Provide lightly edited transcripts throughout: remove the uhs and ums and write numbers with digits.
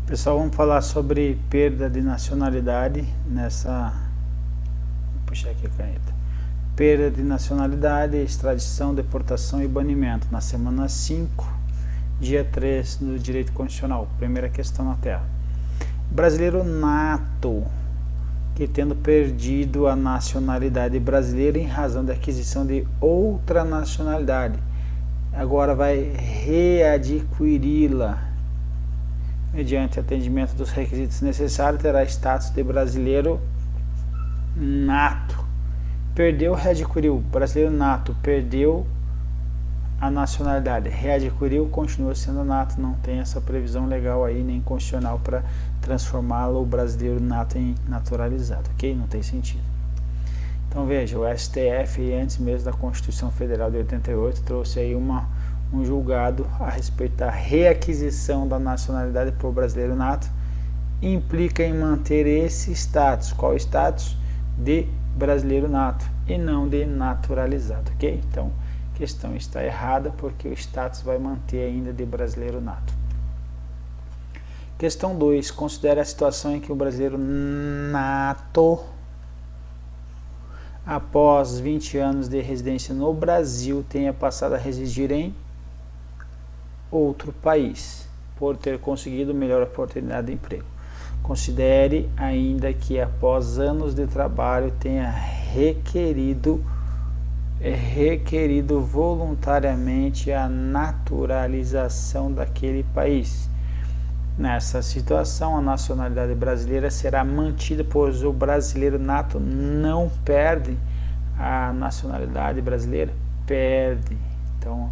Pessoal, vamos falar sobre perda de nacionalidade nessa... Vou puxar aqui a caneta. Perda de nacionalidade, extradição, deportação e banimento. Na semana 5, dia 3 do direito constitucional. Primeira questão na tela. Brasileiro nato, que tendo perdido a nacionalidade brasileira em razão da aquisição de outra nacionalidade, agora vai readquiri-la mediante atendimento dos requisitos necessários, terá status de brasileiro nato. Perdeu, readquiriu. Brasileiro nato, perdeu a nacionalidade. Readquiriu, continua sendo nato. Não tem essa previsão legal aí, nem constitucional, para transformá-lo, o brasileiro nato, em naturalizado, ok? Não tem sentido. Então veja, o STF, antes mesmo da Constituição Federal de 88, trouxe aí um julgado a respeito da reaquisição da nacionalidade por brasileiro nato, implica em manter esse status. Qual status? De brasileiro nato e não de naturalizado, ok? Então, a questão está errada porque o status vai manter ainda de brasileiro nato. Questão 2. Considere a situação em que o brasileiro nato, após 20 anos de residência no Brasil, tenha passado a residir em outro país, por ter conseguido melhor oportunidade de emprego. Considere ainda que após anos de trabalho tenha requerido voluntariamente a naturalização daquele país. Nessa situação, a nacionalidade brasileira será mantida, pois o brasileiro nato não perde a nacionalidade brasileira, perde. Então,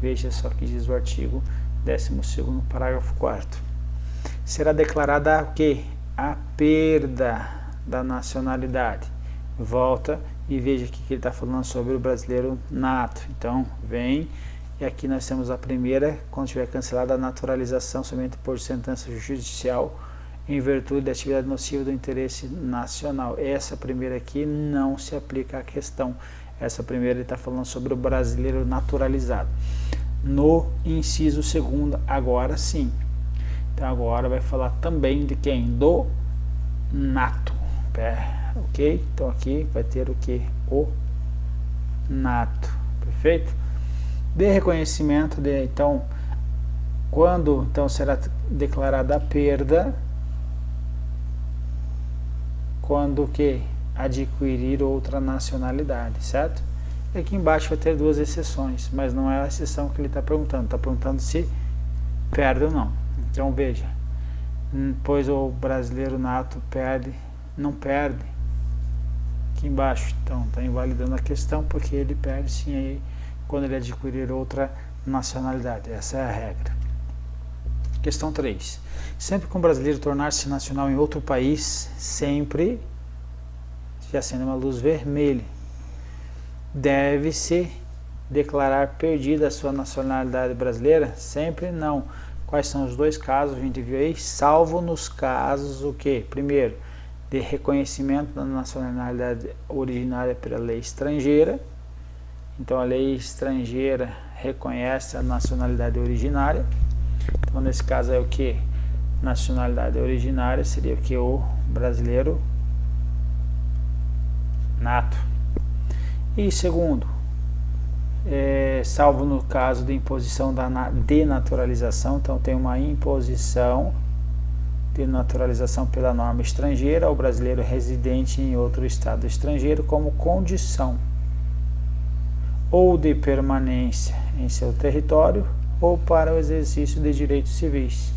veja só que diz o artigo 12º, parágrafo 4º. Será declarada o quê? A perda da nacionalidade. Volta e veja aqui que ele está falando sobre o brasileiro nato. Então, vem, e aqui nós temos a primeira, quando tiver cancelada a naturalização somente por sentença judicial, em virtude da atividade nociva do interesse nacional. Essa primeira aqui não se aplica à questão. Essa primeira ele está falando sobre o brasileiro naturalizado. No inciso 2º, agora sim. Então agora vai falar também de quem? Do nato. Ok? Então aqui vai ter o que? O nato. Perfeito? De reconhecimento de, então, quando então será declarada a perda? Quando que? Adquirir outra nacionalidade, certo? E aqui embaixo vai ter duas exceções, mas não é a exceção que ele está perguntando se perde ou não. Então veja, pois o brasileiro nato perde, não perde, aqui embaixo, então está invalidando a questão, porque ele perde sim aí, quando ele adquirir outra nacionalidade, essa é a regra. Questão 3, sempre que um brasileiro tornar-se nacional em outro país, sempre se acende uma luz vermelha, deve-se declarar perdida a sua nacionalidade brasileira? Sempre não. Quais são os dois casos? A gente viu aí, salvo nos casos o que? Primeiro, de reconhecimento da nacionalidade originária pela lei estrangeira. Então a lei estrangeira reconhece a nacionalidade originária. Então nesse caso é o que? Nacionalidade originária seria o que? O brasileiro nato. E segundo, salvo no caso de imposição da denaturalização, então tem uma imposição de naturalização pela norma estrangeira ao brasileiro residente em outro estado estrangeiro como condição ou de permanência em seu território ou para o exercício de direitos civis.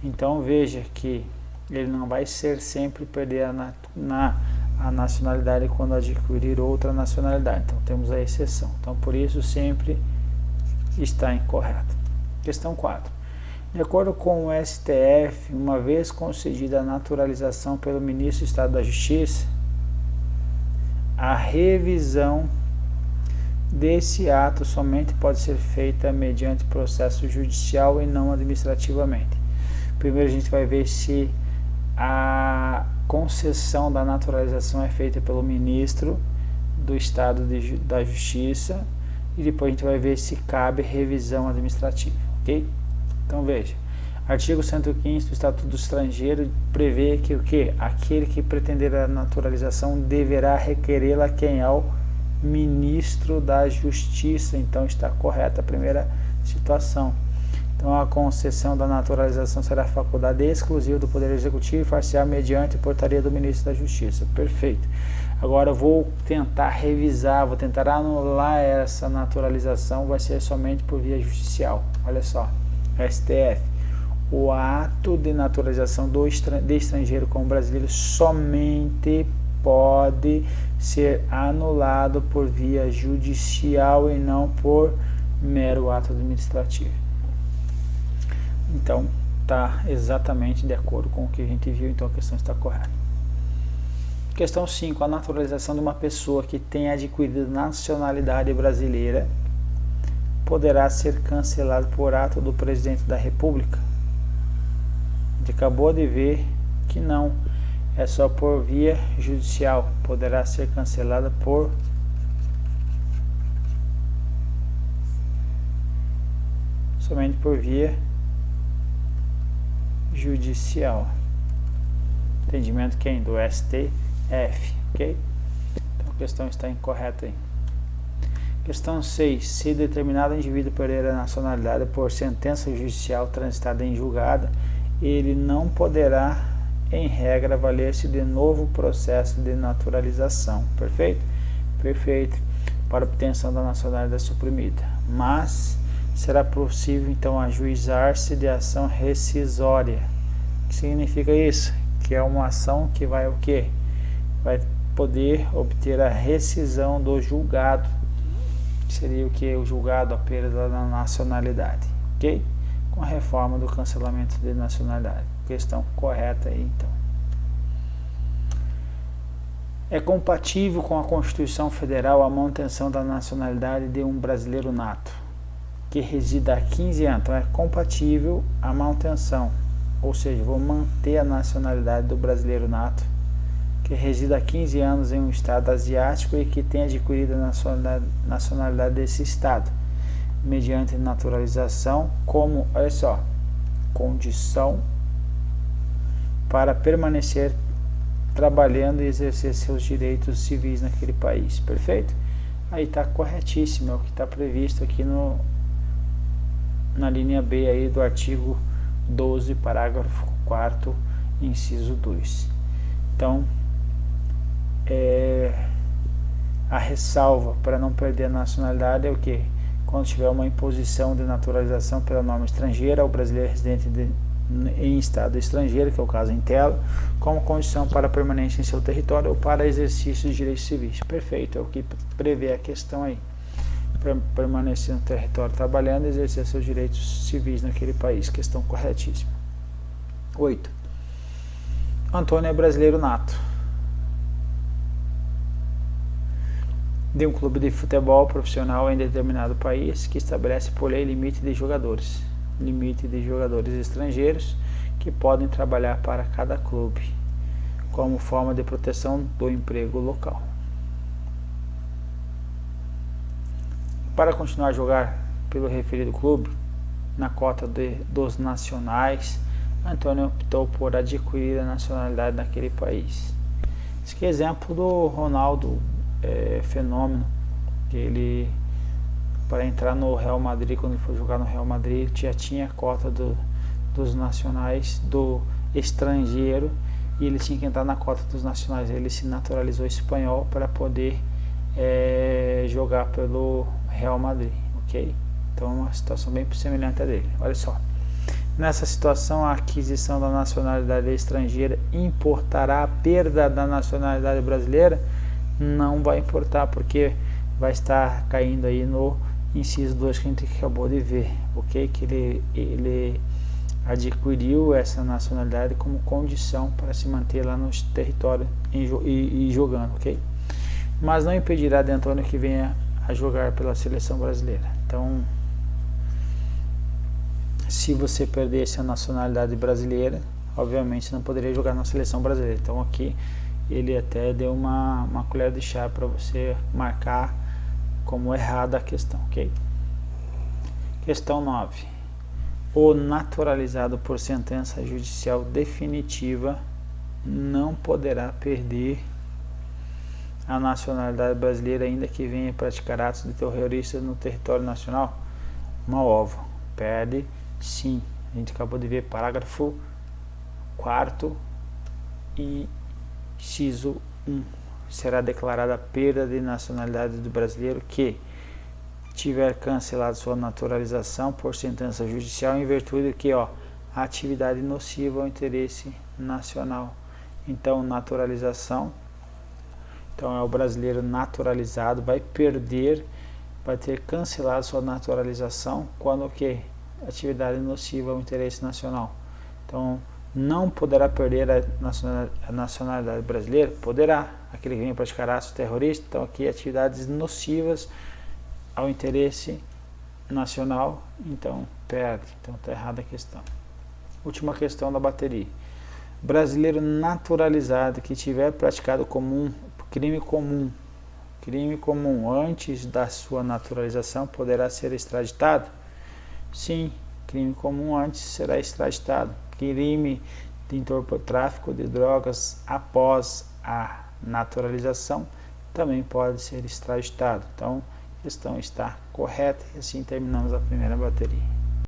Então veja que ele não vai ser sempre perder a nacionalidade quando adquirir outra nacionalidade. Então temos a exceção. Então por isso sempre está incorreto. Questão 4. De acordo com o STF, uma vez concedida a naturalização pelo ministro do Estado da Justiça, a revisão desse ato somente pode ser feita mediante processo judicial e não administrativamente. Primeiro a gente vai ver se a concessão da naturalização é feita pelo ministro do Estado da Justiça e depois a gente vai ver se cabe revisão administrativa, ok? Então veja, Artigo 115 do Estatuto do Estrangeiro prevê que o quê? Aquele que pretender a naturalização deverá requerê-la quem? Ao ministro da Justiça. Então está correta a primeira situação. Então a concessão da naturalização será faculdade exclusiva do Poder Executivo e far-se-á mediante portaria do ministro da Justiça. Perfeito. Agora eu vou tentar revisar, vou tentar anular essa naturalização, vai ser somente por via judicial. Olha só, STF. O ato de naturalização de estrangeiro como brasileiro somente pode ser anulado por via judicial e não por mero ato administrativo. Então, está exatamente de acordo com o que a gente viu, então a questão está correta. Questão 5. A naturalização de uma pessoa que tenha adquirido nacionalidade brasileira poderá ser cancelada por ato do presidente da República? A gente acabou de ver que não, é só por via judicial, poderá ser cancelada somente por via judicial. Entendimento quem? Do STF, ok? Então a questão está incorreta aí. Questão 6. Se determinado indivíduo perder a nacionalidade por sentença judicial transitada em julgado, ele não poderá, em regra, valer-se de novo processo de naturalização. Perfeito? Perfeito. Para obtenção da nacionalidade suprimida. Mas será possível, então, ajuizar-se de ação rescisória. O que significa isso? Que é uma ação que vai o quê? Vai poder obter a rescisão do julgado. Seria o que? O julgado, a perda da nacionalidade. Ok? Com a reforma do cancelamento de nacionalidade. Questão correta aí, então. É compatível com a Constituição Federal a manutenção da nacionalidade de um brasileiro nato que resida há 15 anos. Então é compatível a manutenção, ou seja, vou manter a nacionalidade do brasileiro nato que resida há 15 anos em um estado asiático e que tem adquirido a nacionalidade desse estado, mediante naturalização como, olha só, condição para permanecer trabalhando e exercer seus direitos civis naquele país. Perfeito? Aí está corretíssimo, é o que está previsto aqui na linha B aí do artigo 12, parágrafo 4º, inciso 2. Então, a ressalva para não perder a nacionalidade é o que? Quando tiver uma imposição de naturalização pela norma estrangeira ao brasileiro residente em estado estrangeiro, que é o caso em tela, como condição para permanência em seu território ou para exercício de direitos civis. Perfeito, é o que prevê a questão aí. Permanecer no território trabalhando e exercer seus direitos civis naquele país. Questão corretíssima. 8. Antônio é brasileiro nato de um clube de futebol profissional em determinado país que estabelece por lei limite de jogadores estrangeiros que podem trabalhar para cada clube como forma de proteção do emprego local. Para continuar a jogar pelo referido clube, na cota dos nacionais, Antônio optou por adquirir a nacionalidade daquele país. Esse aqui é exemplo do Ronaldo Fenômeno, que ele, para entrar no Real Madrid, quando ele foi jogar no Real Madrid, já tinha a cota dos nacionais, do estrangeiro, e ele tinha que entrar na cota dos nacionais. Ele se naturalizou espanhol para poder jogar pelo Real Madrid, ok? Então é uma situação bem semelhante a dele. Olha só, nessa situação a aquisição da nacionalidade estrangeira importará a perda da nacionalidade brasileira? Não vai importar, porque vai estar caindo aí no inciso 2 que a gente acabou de ver, ok? Que ele adquiriu essa nacionalidade como condição para se manter lá no território e jogando, ok? Mas não impedirá de Antônio que venha a jogar pela seleção brasileira. Então, se você perdesse a nacionalidade brasileira, obviamente não poderia jogar na seleção brasileira. Então aqui ele até deu uma colher de chá para você marcar como errada a questão, ok? Questão 9. o naturalizado por sentença judicial definitiva não poderá perder a nacionalidade brasileira ainda que venha praticar atos de terroristas no território nacional? Uma ova. Perde, sim. A gente acabou de ver parágrafo 4º, inciso 1. Será declarada a perda de nacionalidade do brasileiro que tiver cancelado sua naturalização por sentença judicial em virtude de que, a atividade nociva ao interesse nacional. Então, naturalização, então é o brasileiro naturalizado, vai ter cancelado sua naturalização quando o que? Atividade nociva ao interesse nacional. Então, não poderá perder a nacionalidade brasileira? Poderá. Aquele que vem praticar atos terroristas, então aqui atividades nocivas ao interesse nacional, então perde. Então está errada a questão. Última questão da bateria. Brasileiro naturalizado que tiver praticado crime comum antes da sua naturalização poderá ser extraditado? Sim, crime comum antes será extraditado. Crime de tráfico de drogas após a naturalização também pode ser extraditado. Então, a questão está correta e assim terminamos a primeira bateria.